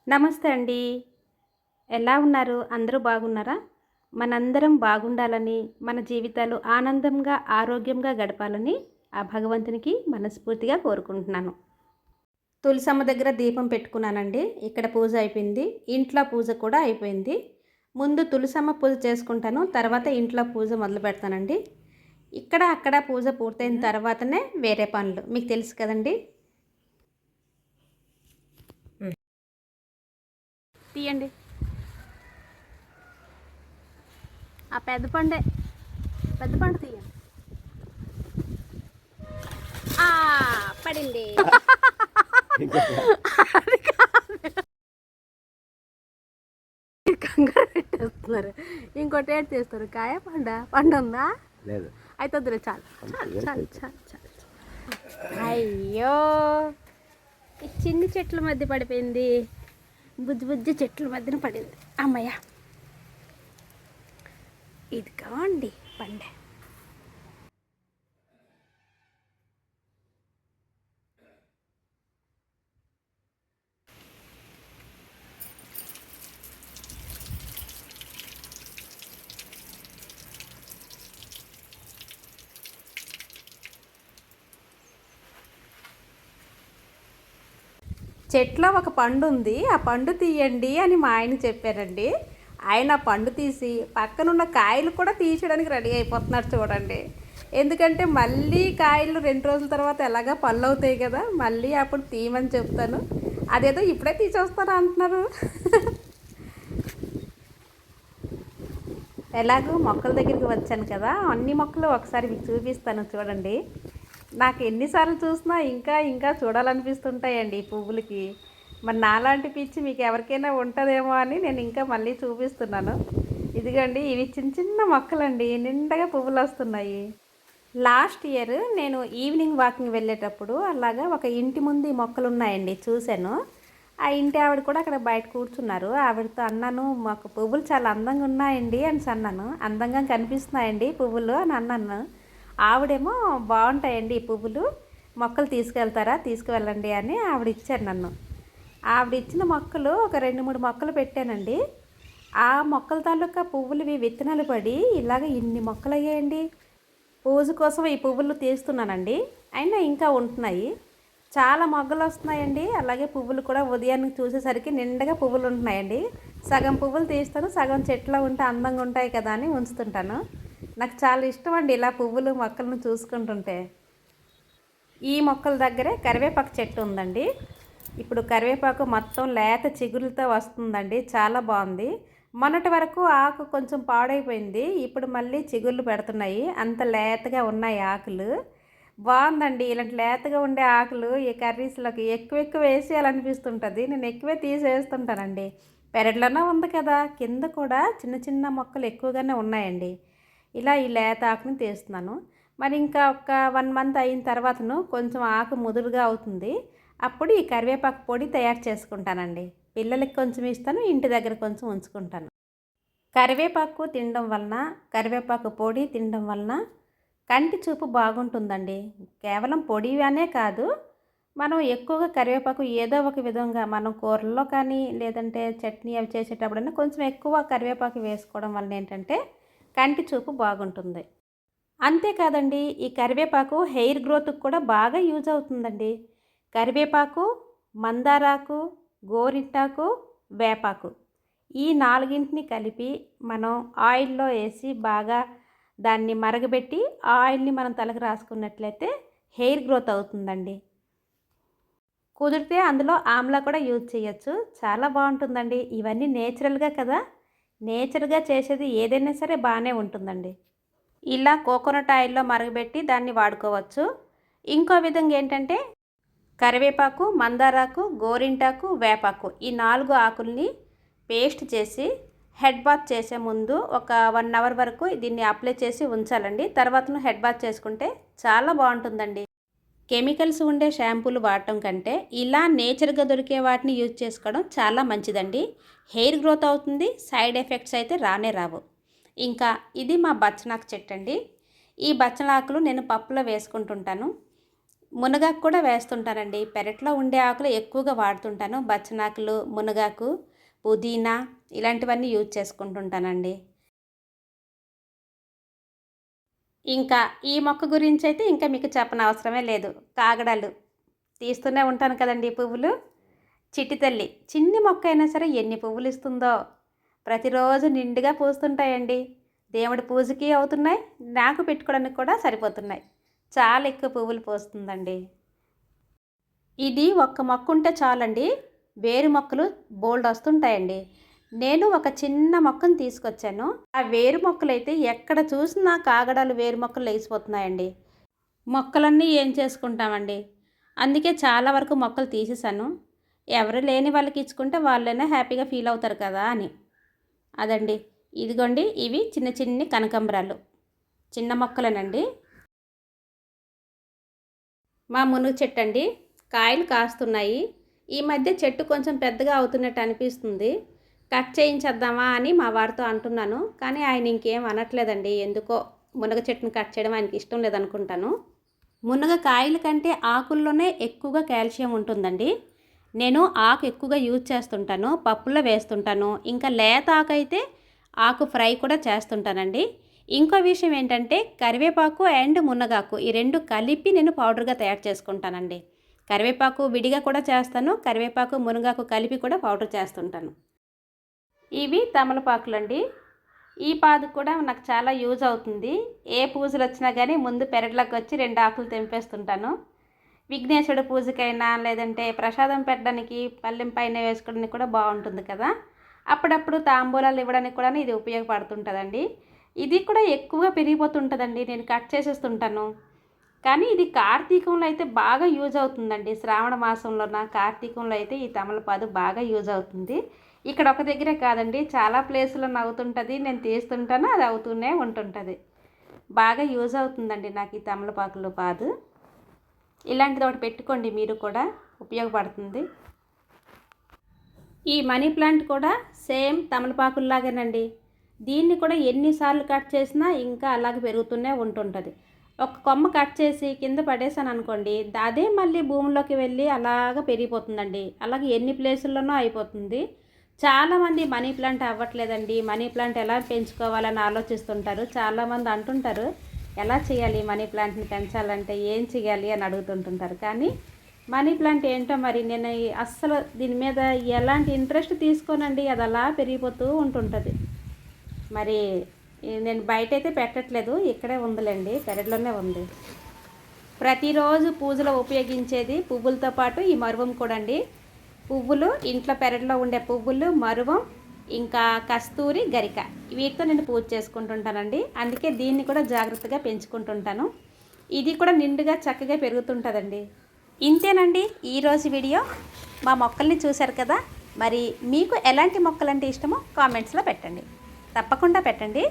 నమస్తే అండి. ఎలా ఉన్నారు? అందరూ బాగున్నారా? మనందరం బాగుండాలని, మన జీవితాలు ఆనందంగా, ఆరోగ్యంగా గడపాలని ఆ భగవంతునికి మనస్ఫూర్తిగా కోరుకుంటున్నాను. తులసమ్మ దగ్గర దీపం పెట్టుకున్నానండి. ఇక్కడ పూజ అయిపోయింది. ఇంట్లో పూజ కూడా అయిపోయింది. ముందు తులసమ్మ పూజ చేసుకుంటాను. తర్వాత ఇంట్లో పూజ మొదలుపెడతానండి. ఇక్కడ, అక్కడ పూజ పూర్తయిన తర్వాతనే వేరే పనులు. మీకు తెలుసు కదండీ! తీయండి. ఆ పెద్ద పండే. పెద్ద పండు తీయండి. పడింది. కంగారు పెట్టేస్తున్నారు. ఇంకోటి ఏడు తీస్తారు. కాయ పండు ఉందా? లేదు. అయితే వద్దులే, చాలు చాలు చాలు చాలు చాలు. అయ్యో, ఈ చిన్ని చెట్ల మధ్య పడిపోయింది. బుజ్జి బుజ్జి చెట్ల మధ్యన పడింది. అమ్మయ్య, ఇది కావండి పండే. చెట్లో ఒక పండు ఉంది, ఆ పండు తీయండి అని మా ఆయన చెప్పారండి. ఆయన ఆ పండు తీసి పక్కనున్న కాయలు కూడా తీయడానికి రెడీ అయిపోతున్నారు చూడండి. ఎందుకంటే మళ్ళీ కాయలు 2 రోజుల తర్వాత ఎలాగా పళ్ళు అవుతాయి కదా, మళ్ళీ అప్పుడు తీయమని చెప్తాను. అదేదో ఇప్పుడే తీసేస్తారా అంటున్నారు. ఎలాగో మొక్కల దగ్గరికి వచ్చాను కదా, అన్ని మొక్కలు ఒకసారి మీకు చూపిస్తాను చూడండి. నాకు ఎన్నిసార్లు చూసినా ఇంకా ఇంకా చూడాలనిపిస్తుంటాయండి ఈ పువ్వులకి. మరి నాలాంటి పిచ్చి మీకు ఎవరికైనా ఉంటుందేమో అని నేను ఇంకా మళ్ళీ చూపిస్తున్నాను. ఇదిగోండి, ఇవి చిన్న చిన్న మొక్కలండి, నిండగా పువ్వులు వస్తున్నాయి. లాస్ట్ ఇయర్ నేను ఈవినింగ్ వాకింగ్ వెళ్ళేటప్పుడు అలాగా ఒక ఇంటి ముందు ఈ మొక్కలు ఉన్నాయండి, చూశాను. ఆ ఇంటి ఆవిడ కూడా అక్కడ బయట కూర్చున్నారు. ఆవిడతో అన్నాను, మాకు పువ్వులు చాలా అందంగా ఉన్నాయండి అని అన్నాను. అందంగా కనిపిస్తున్నాయండి పువ్వులు అని అన్నాను. ఆవిడేమో బాగుంటాయండి ఈ పువ్వులు, మొక్కలు తీసుకెళ్తారా, తీసుకువెళ్ళండి అని ఆవిడ ఇచ్చారు నన్ను. ఆవిడ ఇచ్చిన మొక్కలు ఒక 2-3 మొక్కలు పెట్టానండి. ఆ మొక్కల తాలూకా పువ్వులు విత్తనాలు పడి ఇలాగ ఇన్ని మొక్కలు అయ్యాయండి. పూజ కోసం ఈ పువ్వులు తీస్తున్నానండి, అయినా ఇంకా ఉంటున్నాయి. చాలా మొగ్గలు వస్తున్నాయండి. అలాగే పువ్వులు కూడా ఉదయాన్నే చూసేసరికి నిండగా పువ్వులు ఉంటున్నాయండి. సగం పువ్వులు తీస్తాను, సగం చెట్లో ఉంటే అందంగా ఉంటాయి కదా అని ఉంచుతుంటాను. నాకు చాలా ఇష్టం అండి ఇలా పువ్వులు మొక్కలను చూసుకుంటుంటే. ఈ మొక్కల దగ్గరే కరివేపాకు చెట్టు ఉందండి. ఇప్పుడు కరివేపాకు మొత్తం లేత చిగురులతో వస్తుందండి, చాలా బాగుంది. మొన్నటి వరకు ఆకు కొంచెం పాడైపోయింది, ఇప్పుడు మళ్ళీ చిగుర్లు పెడుతున్నాయి. అంత లేతగా ఉన్నాయి ఆకులు. బాగుందండి, ఇలాంటి లేతగా ఉండే ఆకులు ఈ కర్రీస్లోకి ఎక్కువ ఎక్కువ వేసేయాలనిపిస్తుంటుంది. నేను ఎక్కువే తీసేస్తుంటానండి. పెరట్లోనే ఉంది కదా, కింద కూడా చిన్న చిన్న మొక్కలు ఎక్కువగానే ఉన్నాయండి. ఇలా ఈ లేత ఆకుని తీస్తున్నాను. మరి ఇంకా ఒక 1 మంత్ అయిన తర్వాతను కొంచెం ఆకు ముదురుగా అవుతుంది. అప్పుడు ఈ కరివేపాకు పొడి తయారు చేసుకుంటానండి. పిల్లలకి కొంచెం ఇస్తాను, ఇంటి దగ్గర కొంచెం ఉంచుకుంటాను. కరివేపాకు తినడం వలన, కరివేపాకు పొడి తినడం వలన కంటి చూపు బాగుంటుందండి. కేవలం పొడి అనే కాదు, మనం ఎక్కువగా కరివేపాకు ఏదో ఒక విధంగా మనం కూరల్లో కానీ లేదంటే చట్నీ అవి చేసేటప్పుడైనా కొంచెం ఎక్కువ కరివేపాకు వేసుకోవడం వలన ఏంటంటే కంటి చూపు బాగుంటుంది. అంతేకాదండి, ఈ కరివేపాకు హెయిర్ గ్రోత్కి కూడా బాగా యూజ్ అవుతుందండి. కరివేపాకు, మందారాకు, గోరింటాకు, వేపాకు, ఈ 4ని కలిపి మనం ఆయిల్లో వేసి బాగా దాన్ని మరగబెట్టి ఆయిల్ని మనం తలకు రాసుకున్నట్లయితే హెయిర్ గ్రోత్ అవుతుందండి. కుదిరితే అందులో ఆమ్లా కూడా యూజ్ చేయొచ్చు, చాలా బాగుంటుందండి. ఇవన్నీ నేచురల్గా కదా, నేచురల్గా చేసేది ఏదైనా సరే బాగానే ఉంటుందండి. ఇలా కోకోనట్ ఆయిల్లో మరగబెట్టి దాన్ని వాడుకోవచ్చు. ఇంకో విధంగా ఏంటంటే కరివేపాకు, మందారాకు, గోరింటాకు, వేపాకు, ఈ 4 ఆకుల్ని పేస్ట్ చేసి హెడ్ బాత్ చేసే ముందు ఒక 1 అవర్ వరకు దీన్ని అప్లై చేసి ఉంచాలండి. తర్వాత హెడ్ బాత్ చేసుకుంటే చాలా బాగుంటుందండి. కెమికల్స్ ఉండే షాంపూలు వాడటం కంటే ఇలా నేచర్గా దొరికే వాటిని యూజ్ చేసుకోవడం చాలా మంచిదండి. హెయిర్ గ్రోత్ అవుతుంది, సైడ్ ఎఫెక్ట్స్ అయితే రానే రావు. ఇంకా ఇది మా బచ్చనాకు చెట్టు అండి. ఈ బచ్చనాకులు నేను పప్పులో వేసుకుంటుంటాను. మునగాకు కూడా వేస్తుంటానండి. పెరట్లో ఉండే ఆకులు ఎక్కువగా వాడుతుంటాను. బచ్చనాకులు, మునగాకు, పుదీనా ఇలాంటివన్నీ యూజ్ చేసుకుంటుంటానండి. ఇంకా ఈ మొక్క గురించైతే ఇంకా మీకు చెప్పనవసరమే లేదు. కాగడాలు తీస్తూనే ఉంటాను కదండీ పువ్వులు. చిట్టి తల్లి చిన్ని మొక్క అయినా సరే ఎన్ని పువ్వులు ఇస్తుందో. ప్రతిరోజు నిండుగా పూస్తుంటాయండి. దేవుడి పూజకి అవుతున్నాయి, నాకు పెట్టుకోవడానికి కూడా సరిపోతున్నాయి. చాలా ఎక్కువ పువ్వులు పూస్తుందండి. ఇది ఒక్క మొక్క ఉంటే చాలండి, వేరు మొక్కలు బోల్డ్ వస్తుంటాయండి. నేను ఒక చిన్న మొక్కను తీసుకొచ్చాను. ఆ వేరు మొక్కలైతే ఎక్కడ చూసినా కాగడాలు వేరు మొక్కలు లేచిపోతున్నాయండి. మొక్కలన్నీ ఏం చేసుకుంటామండి, అందుకే చాలా వరకు మొక్కలు తీసేసాను. ఎవరు లేని వాళ్ళకి ఇచ్చుకుంటే వాళ్ళైనా హ్యాపీగా ఫీల్ అవుతారు కదా అని. అదండి, ఇదిగోండి ఇవి చిన్న చిన్ని కనకంబరాలు, చిన్న మొక్కలేనండి. మా మునుగు చెట్టు అండి, కాయలు కాస్తున్నాయి. ఈ మధ్య చెట్టు కొంచెం పెద్దగా అవుతున్నట్టు అనిపిస్తుంది. కట్ చేయించేద్దామా అని మా వారితో అంటున్నాను, కానీ ఆయన ఇంకేం అనట్లేదండి. ఎందుకో మునగ చెట్టుని కట్ చేయడం ఆయనకి ఇష్టం లేదనుకుంటాను. మునగ కాయల కంటే ఆకుల్లోనే ఎక్కువగా కాల్షియం ఉంటుందండి. నేను ఆకు ఎక్కువగా యూజ్ చేస్తుంటాను, పప్పుల్లో వేస్తుంటాను. ఇంకా లేత ఆకు అయితే ఆకు ఫ్రై కూడా చేస్తుంటానండి. ఇంకో విషయం ఏంటంటే కరివేపాకు అండ్ మునగాకు ఈ రెండు కలిపి నేను పౌడర్గా తయారు చేసుకుంటానండి. కరివేపాకు విడిగా కూడా చేస్తాను, కరివేపాకు మునగాకు కలిపి కూడా పౌడర్ చేస్తుంటాను. ఇవి తమలపాకులండి. ఈ పాదు కూడా నాకు చాలా యూజ్ అవుతుంది. ఏ పూజలు వచ్చినా కానీ ముందు పెరట్లోకి వచ్చి 2 ఆకులు తెంపేస్తుంటాను. విఘ్నేశ్వరుడు పూజకైనా లేదంటే ప్రసాదం పెట్టడానికి పళ్ళెం పైన వేసుకోవడానికి కూడా బాగుంటుంది కదా. అప్పుడప్పుడు తాంబూలాలు ఇవ్వడానికి కూడా ఇది ఉపయోగపడుతుంటుందండి. ఇది కూడా ఎక్కువగా పెరిగిపోతుంటుందండి, నేను కట్ చేసేస్తుంటాను. కానీ ఇది కార్తీకంలో అయితే బాగా యూజ్ అవుతుందండి. శ్రావణ మాసంలోన కార్తీకంలో అయితే ఈ తమలపాదు బాగా యూజ్ అవుతుంది. ఇక్కడ ఒక దగ్గరే కాదండి, చాలా ప్లేసుల్లో నవ్వుతుంటుంది, నేను తీస్తుంటాను, అది అవుతూనే ఉంటుంటుంది. బాగా యూజ్ అవుతుందండి నాకు ఈ తమలపాకులు పాదు. ఇలాంటిది ఒకటి పెట్టుకోండి, మీరు కూడా ఉపయోగపడుతుంది. ఈ మనీ ప్లాంట్ కూడా సేమ్ తమలపాకుల్లాగేనండి. దీన్ని కూడా ఎన్నిసార్లు కట్ చేసినా ఇంకా అలాగే పెరుగుతూనే ఉంటుంటుంది. ఒక కొమ్మ కట్ చేసి కింద పడేసాను అనుకోండి, అదే మళ్ళీ భూమిలోకి వెళ్ళి అలాగ పెరిగిపోతుందండి. అలాగే ఎన్ని ప్లేసుల్లోనూ అయిపోతుంది. చాలామంది మనీ ప్లాంట్ అవ్వట్లేదండి, మనీ ప్లాంట్ ఎలా పెంచుకోవాలని ఆలోచిస్తుంటారు. చాలామంది అంటుంటారు, ఎలా చేయాలి మనీ ప్లాంట్ని పెంచాలంటే ఏం చేయాలి అని అడుగుతుంటుంటారు. కానీ మనీ ప్లాంట్ ఏంటో మరి నేను అస్సలు దీని మీద ఎలాంటి ఇంట్రెస్ట్ తీసుకోనండి, అది అలా పెరిగిపోతూ ఉంటుంటుంది. మరి నేను బయట అయితే పెట్టట్లేదు, ఇక్కడే ఉందిలేండి, పెరట్లోనే ఉంది. ప్రతిరోజు పూజలో ఉపయోగించేది పువ్వులతో పాటు ఈ మరువం కూడా అండి. పువ్వులు ఇంట్లో పెరట్లో ఉండే పువ్వులు, మరువం, ఇంకా కస్తూరి, గరిక, వీటితో నేను పూజ చేసుకుంటుంటానండి. అందుకే దీన్ని కూడా జాగ్రత్తగా పెంచుకుంటుంటాను. ఇది కూడా నిండుగా చక్కగా పెరుగుతుంటుందండి. ఇంతేనండి ఈరోజు వీడియో. మా మొక్కల్ని చూశారు కదా, మరి మీకు ఎలాంటి మొక్కలంటే ఇష్టమో కామెంట్స్లో పెట్టండి, తప్పకుండా పెట్టండి.